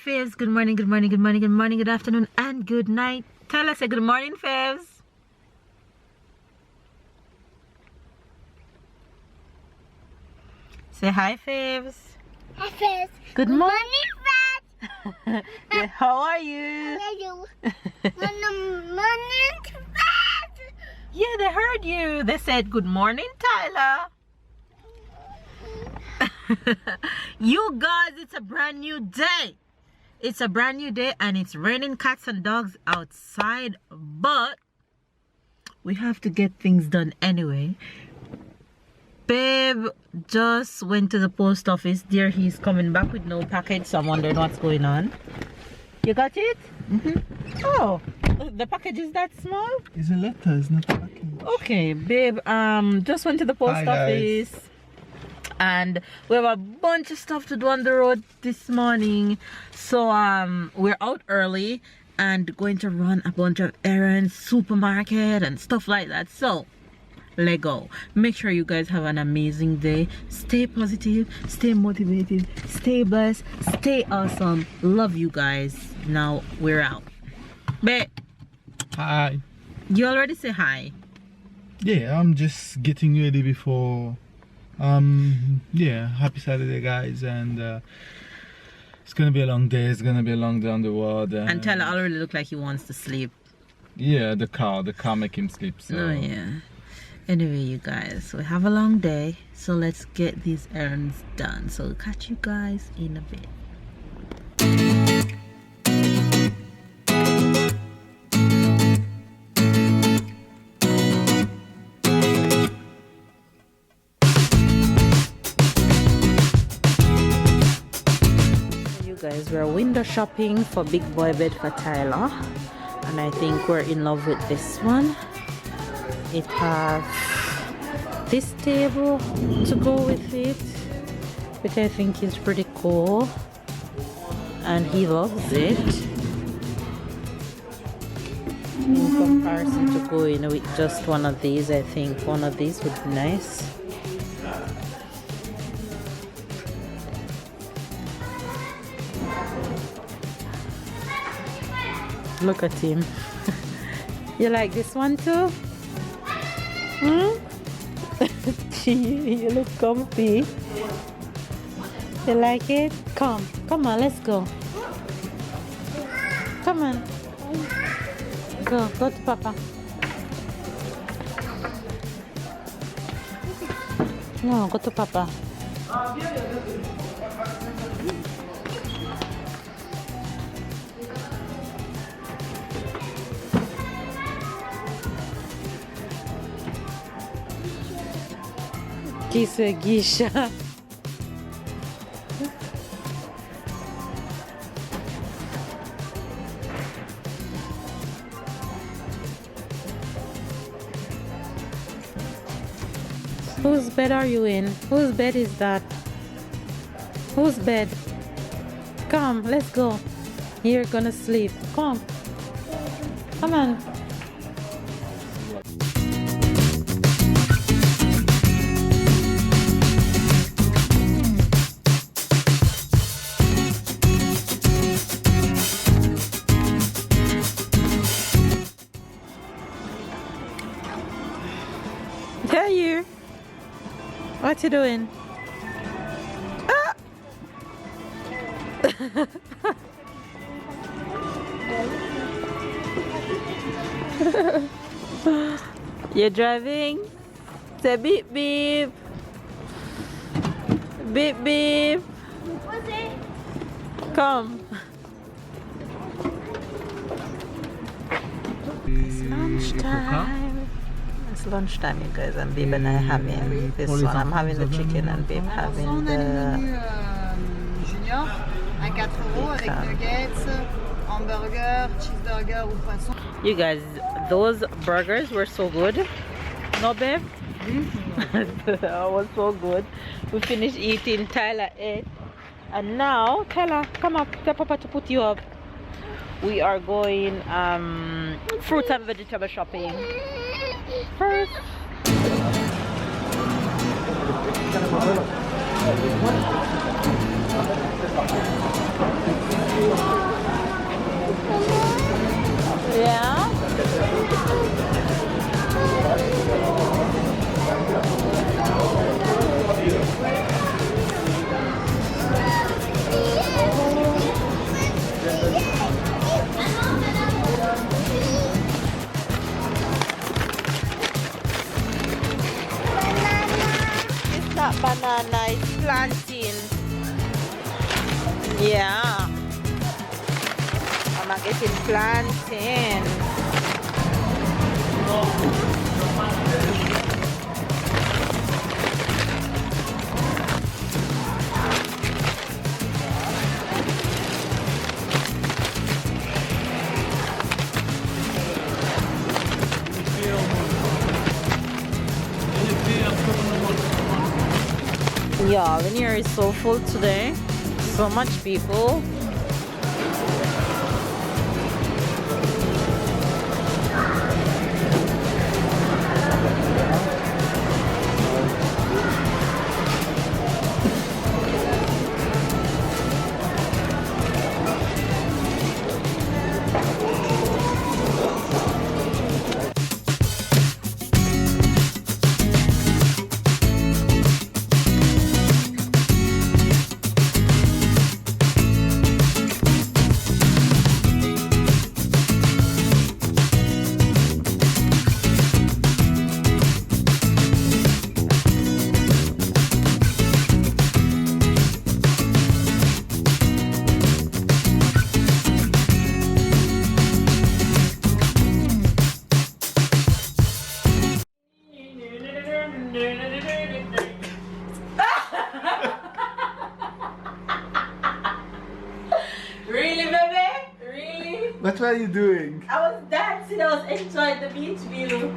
Faves. Good morning, good morning, good morning, good morning, good afternoon, and good night. Tell us, say good morning, Faves. Say hi, Faves. Hi, Faves. Good morning, Faves. Yeah, how are you? How are you? Good morning, Faves. Yeah, they heard you. They said good morning, Tyler. You guys, it's a brand new day. It's a brand new day and it's raining cats and dogs outside, but we have to get things done anyway. Babe just went to the post office. There he's coming back with no package, so I'm wondering what's going on. You got it? Oh, the package is that small? It's a letter, it's not a package. Okay, babe, just went to the post office. And we have a bunch of stuff to do on the road this morning, so we're out early and going to run a bunch of errands, supermarket and stuff like that. So let go. Make sure you guys have an amazing day. Stay positive, stay motivated, stay blessed, stay awesome. Love you guys. Now we're out. Babe, Hi. you already say hi. Yeah, I'm just getting ready before yeah, happy Saturday guys, and it's gonna be a long day. It's gonna be a long day on the road, And Tyler already look like he wants to sleep. Yeah, the car make him sleep, so Oh yeah. Anyway, you guys, we have a long day, so let's get these errands done. So catch you guys in a bit. Guys, we're window shopping for big boy bed for Tyler, and I think we're in love with this one. It has this table to go with it, which I think is pretty cool, and he loves it in comparison to going with just one of these. I think one of these would be nice. Look at him. You like this one too? Gee, you look comfy. You like it? Come on, let's go. Come on. Go to Papa. No, go to Papa. Kiss a geisha. Whose bed are you in? Whose bed is that? Whose bed? Come, let's go. You're gonna sleep. Come. Come on. Hey, you. What you doing? Ah! You're driving? Say beep beep. Beep beep. Come. It's lunchtime. It's lunchtime, you guys, and Babe and I having this one. I'm having the chicken and Babe having the junior à 4 € avec nuggets, hamburger, cheeseburger ou poisson. You guys, those burgers were so good. No, Babe? That was so good. We finished eating, Tyler ate. And now, Tyler, come up, tell Papa to put you up. We are going fruit and vegetable shopping. First. Yeah. It's not banana, it's plantain. Yeah. I'm getting plantain. Yeah, Linear is so full today. So much people. Really, baby? Really? What were you doing? I was dancing, I was enjoying the beach view.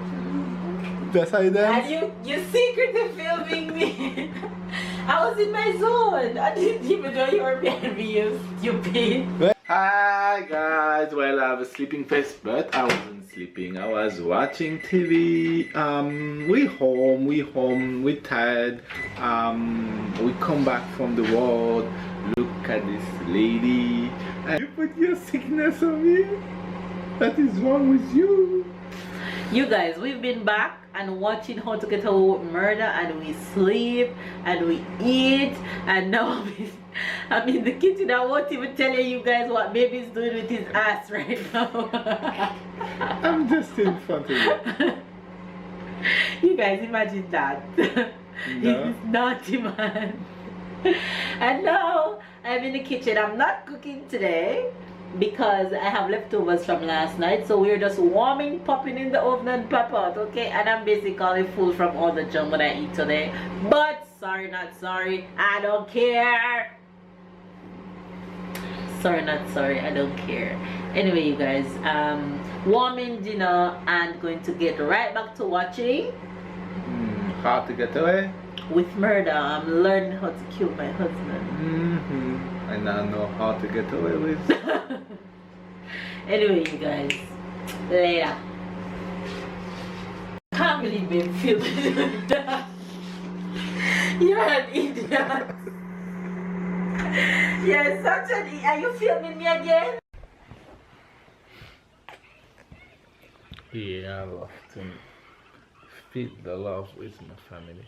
That's how you dance? And you secretly filming me. I was in my zone. I didn't even know you were behind me, you stupid. Hi guys, well I have a sleeping face, but I wasn't sleeping, I was watching TV. We tired. We come back from the world. Look at this lady. And you put your sickness on me? What is wrong with you? You guys, we've been back and watching How to Get Away with Murder, and we sleep and we eat, and now I'm in the kitchen. I won't even tell you guys what baby's doing with his ass right now. I'm just in front of you. You guys, imagine that. No. He's naughty, man. And now I'm in the kitchen. I'm not cooking today because I have leftovers from last night, so we're just warming, popping in the oven and pop out, okay? And I'm basically full from all the junk that I eat today, but sorry not sorry, I don't care. Sorry not sorry, I don't care. Anyway, you guys, warming dinner and going to get right back to watching How to Get Away with Murder. I'm learning how to kill my husband. I now know how to get away with. Anyway, you guys, later. Can't believe me filming with that. You're an idiot. You're such an idiot. Are you filming me again? Yeah, I love to feed the love with my family.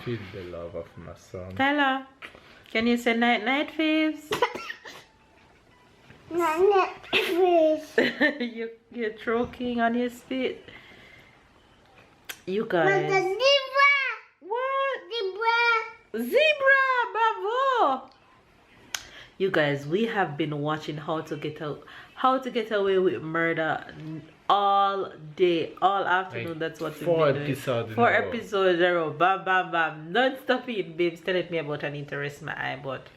Feed the love of my son. Tyler, can you say night night, Faves? You're choking on your spit. You guys. But the zebra! What? Zebra! Zebra, bravo! You guys, we have been watching How to Get Away with Murder all day, all afternoon. Like that's what we've been doing. 4 episodes in a row. Bam, bam, bam. Non-stop it, babes. Telling me about an interest in my eye, but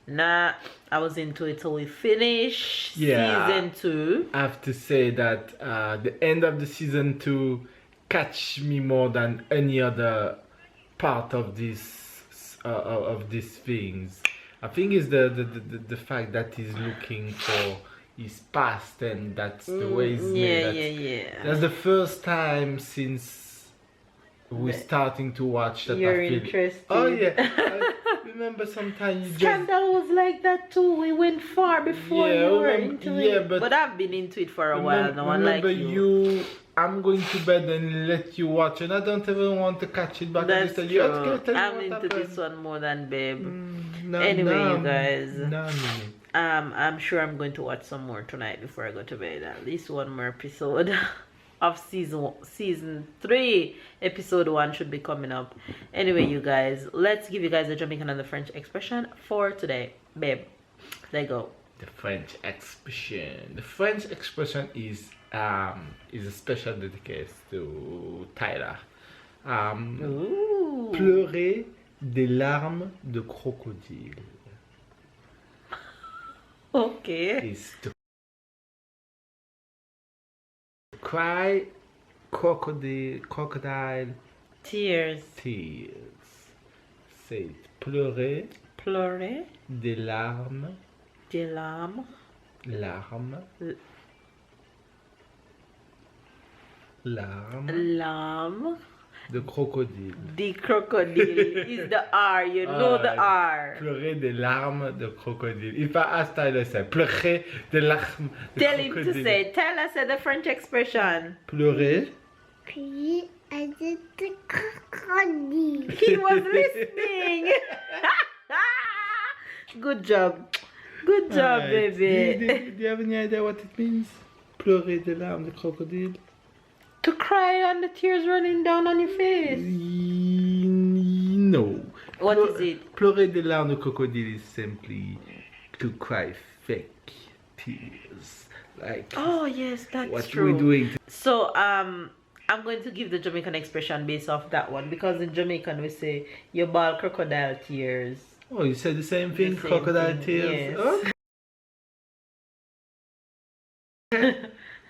nah, I was into it till we finished season 2. I have to say that the end of the season 2 catch me more than any other part of this of these things. I think it's the fact that he's looking for his past, and that's the way he's made. Yeah. That's the first time since we're starting to watch that. You're I feel, interested. oh yeah, I remember sometimes you just Scandal was like that too. We went far before Yeah, you were remember- into yeah, it. but I've been into it for a while now, unlike remember you. I'm going to bed and let you watch, and I don't even want to catch it back. I That's just tell true. you, okay, tell me I'm what into happened. this one more than Babe. No, Anyway, no, you guys. no, no. I'm sure I'm going to watch some more tonight before I go to bed. At least one more episode of season 3. Episode 1 should be coming up. Anyway, you guys, let's give you guys a Jamaican and the French expression for today. Babe, there you go. The French expression. The French expression is a special dedicated to Tyler. Ooh. Pleurer des larmes de crocodile Okay. is to cry crocodile Tears. tears. Say it. Pleurer Pleurer des larmes des larmes. Larmes. de crocodile. The crocodile is the R. You know the R. Pleurer des larmes de crocodile. If I ask Tyler, say pleurer des larmes de Tell crocodile. him to say. Tell us the French expression. Pleurer. Puis, I did the crocodile. He was listening. Good job. Good job, Alright. baby. Do you have any idea what it means? Pleurer des larmes de crocodile. To cry and the tears running down on your face. No. What is it? Pleurer des larmes de crocodile is simply to cry fake tears. Like Oh yes, that's what true. we're doing. So I'm going to give the Jamaican expression based off that one, because in Jamaican we say you bawl crocodile tears. Oh, you said the same thing? The same Crocodile thing, tears? yes.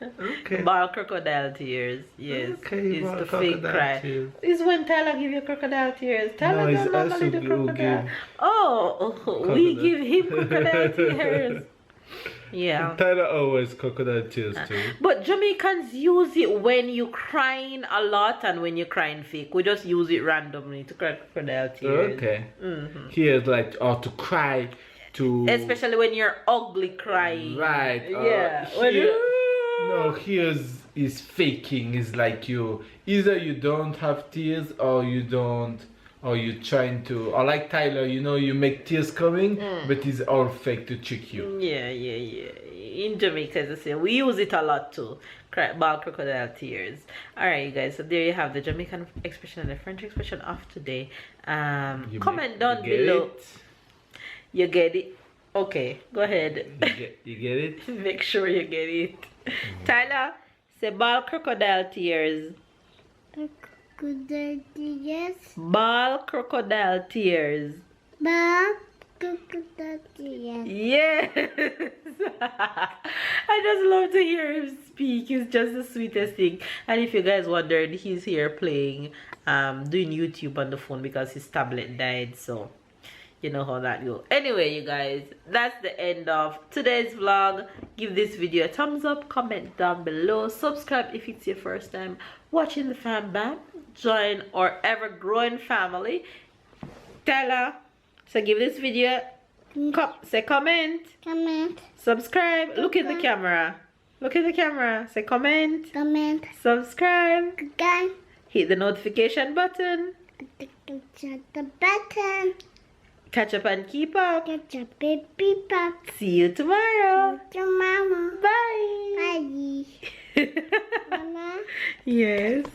Okay. Bawl crocodile tears, yes. Okay, It's bawl the fake crocodile cry. tears. It's when Tyler give you crocodile tears. Tyler No, don't it's normally also do you crocodile. give Oh, we crocodile. give him crocodile tears. Yeah. Tyler always crocodile tears too. But Jamaicans use it when you're crying a lot and when you're crying fake. We just use it randomly to cry crocodile tears. Okay. Here's like, or to cry, to Especially when you're ugly crying. right. Yeah. When Here, you- no, here's is faking. Is like you either you don't have tears or you don't, or you trying to, or like Tyler, you know, you make tears coming, but it's all fake to trick you. Yeah. In Jamaica, as I say, we use it a lot too. Bawl crocodile tears. Alright, you guys, so there you have the Jamaican expression and the French expression of today. Comment down you get below. it? You get it? Okay, go ahead. You get it? Make sure you get it. Tyler, say bawl crocodile tears. Crocodile tears. Bawl crocodile tears. Bob, crocodile tears. Yes. I just love to hear him speak. He's just the sweetest thing. And if you guys wondered, he's here playing, doing YouTube on the phone because his tablet died. So you know how that goes. Anyway, you guys, that's the end of today's vlog. Give this video a thumbs up, comment down below, subscribe if it's your first time watching the Fam Bam. Join our ever-growing family. Tyler, so give this video say comment, subscribe, look at the camera, say comment, subscribe, hit the notification button, The button. catch up and keep up. Get your baby pop. See you tomorrow. Your mama. Bye. Bye. Mama. Yes.